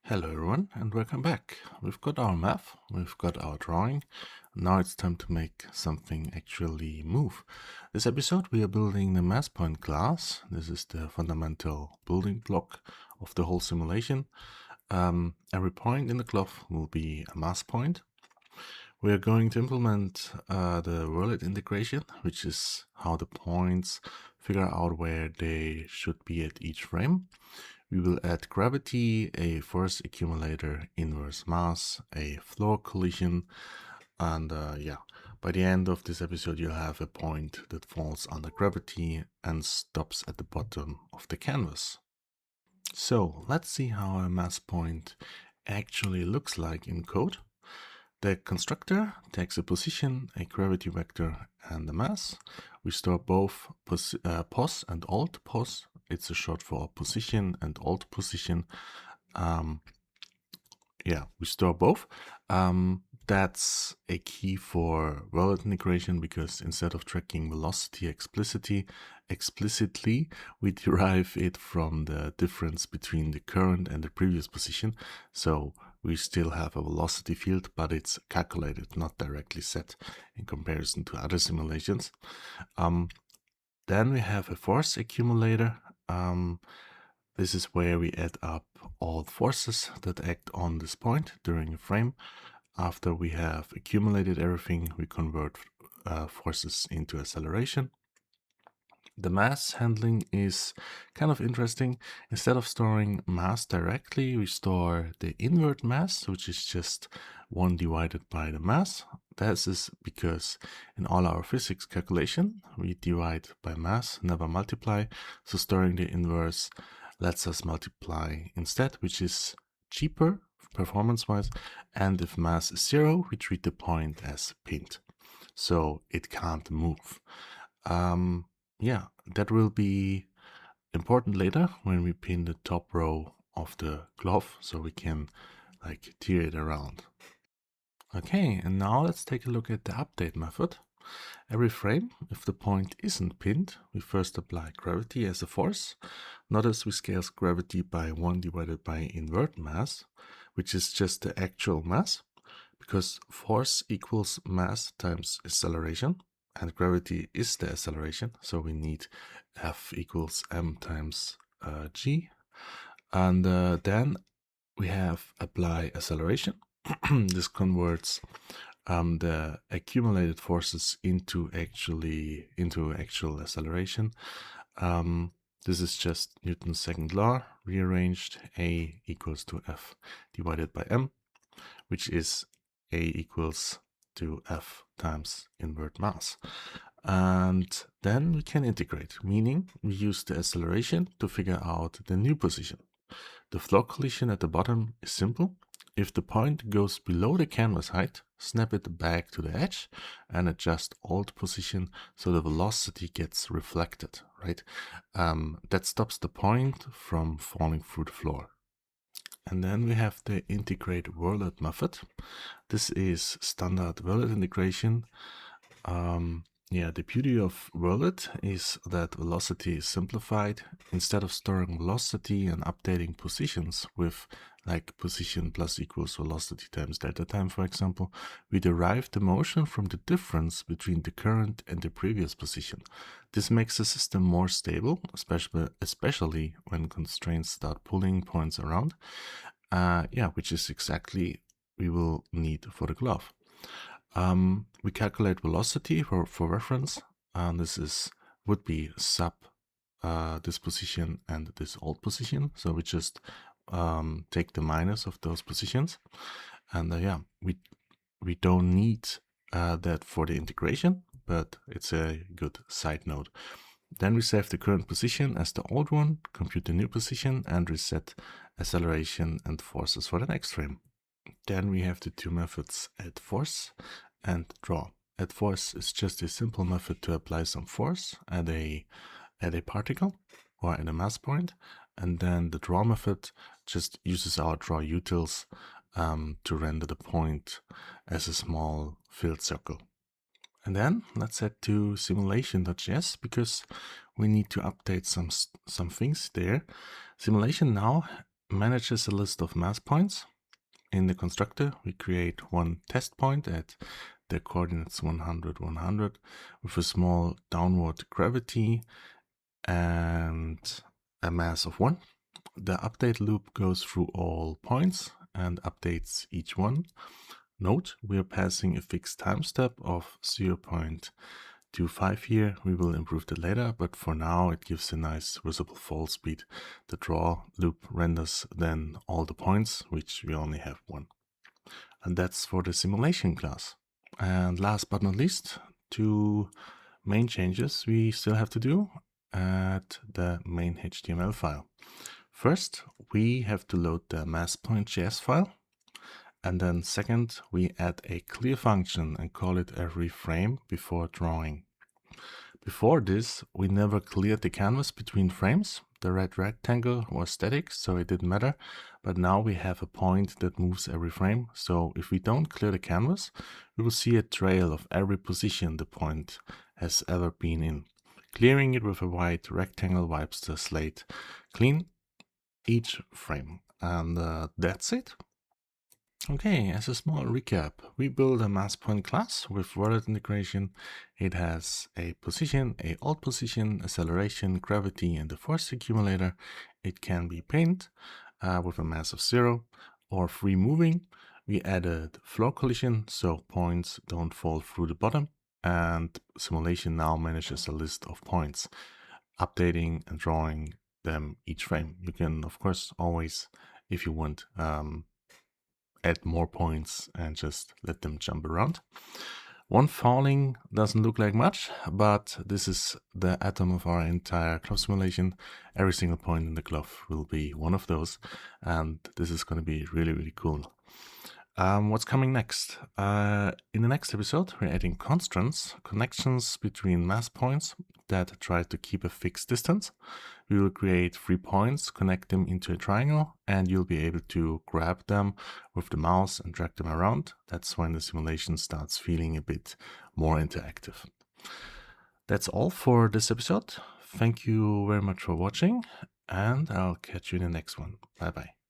Hello everyone and welcome back. We've got our map, we've got our drawing. Now it's time to make something actually move. This episode we are building the mass point class. This is the fundamental building block of the whole simulation. Every point in the cloth will be a mass point. We are going to implement the verlet integration, which is how the points figure out where they should be at each frame. We will add gravity, a force accumulator, inverse mass, a floor collision, and by the end of this episode you'll have a point that falls under gravity and stops at the bottom of the canvas. So let's see how a mass point actually looks like in code. The constructor takes a position, a gravity vector, and the mass. We store both pos and alt pos. It's a short for position and alt position. We store both. That's a key for verlet integration because instead of tracking velocity explicitly, we derive it from the difference between the current and the previous position. So we still have a velocity field, but it's calculated, not directly set in comparison to other simulations. Then we have a force accumulator. This is where we add up all forces that act on this point during a frame. After we have accumulated everything, we convert forces into acceleration. The mass handling is kind of interesting. Instead of storing mass directly, we store the invert mass, which is just 1 divided by the mass. This is because in all our physics calculation, we divide by mass, never multiply. So storing the inverse lets us multiply instead, which is cheaper performance-wise. And if mass is 0, we treat the point as pinned, so it can't move. That will be important later when we pin the top row of the cloth, so we can tear it around. Okay, and now let's take a look at the update method. Every frame, if the point isn't pinned, we first apply gravity as a force. Notice we scale gravity by 1 divided by invert mass, which is just the actual mass, because force equals mass times acceleration, and gravity is the acceleration, so we need F equals m times g. And then we have apply acceleration. This converts the accumulated forces into actual acceleration. This is just Newton's second law rearranged. A equals to F divided by m, which is A equals to F times invert mass. And then we can integrate, meaning we use the acceleration to figure out the new position. The floor collision at the bottom is simple. If the point goes below the canvas height, snap it back to the edge and adjust alt position so the velocity gets reflected, right? That stops the point from falling through the floor. And then we have the integrate verlet method. This is standard verlet integration. The beauty of verlet is that velocity is simplified. Instead of storing velocity and updating positions with position plus equals velocity times delta time, for example, we derive the motion from the difference between the current and the previous position. This makes the system more stable, especially when constraints start pulling points around, which is exactly we will need for the glove. We calculate velocity for reference, and this would be sub this position and this alt position. So we just take the minus of those positions, and we don't need that for the integration, but it's a good side note. Then we save the current position as the old one, compute the new position, and reset acceleration and forces for the next frame. Then we have the two methods, add force and draw. Add force is just a simple method to apply some force at a particle or at a mass point. And then the draw method just uses our draw utils to render the point as a small filled circle. And then let's head to simulation.js because we need to update some things there. Simulation now manages a list of mass points. In the constructor, we create one test point at the coordinates 100, 100 with a small downward gravity and a mass of 1. The update loop goes through all points and updates each one. Note, we are passing a fixed time step of 0.25 here. We will improve that later, but for now it gives a nice visible fall speed. The draw loop renders then all the points, which we only have 1. And that's for the simulation class. And last but not least, 2 main changes we still have to do at the main HTML file. First, we have to load the mass.js file. And then second, we add a clear function and call it every frame before drawing. Before this, we never cleared the canvas between frames. The red rectangle was static, so it didn't matter. But now we have a point that moves every frame. So if we don't clear the canvas, we will see a trail of every position the point has ever been in. Clearing it with a white rectangle wipes the slate clean each frame. And that's it. Okay, as a small recap, we build a mass point class with verlet integration. It has a position, a alt position, acceleration, gravity, and the force accumulator. It can be pinned with a mass of 0 or free moving. We added floor collision so points don't fall through the bottom, and simulation now manages a list of points, updating and drawing them each frame. You can, of course, always, if you want, add more points and just let them jump around. One falling doesn't look like much, but this is the atom of our entire glove simulation. Every single point in the glove will be one of those, and this is going to be really, really cool. What's coming next? In the next episode, we're adding constraints, connections between mass points that try to keep a fixed distance. We will create 3 points, connect them into a triangle, and you'll be able to grab them with the mouse and drag them around. That's when the simulation starts feeling a bit more interactive. That's all for this episode. Thank you very much for watching, and I'll catch you in the next one. Bye bye.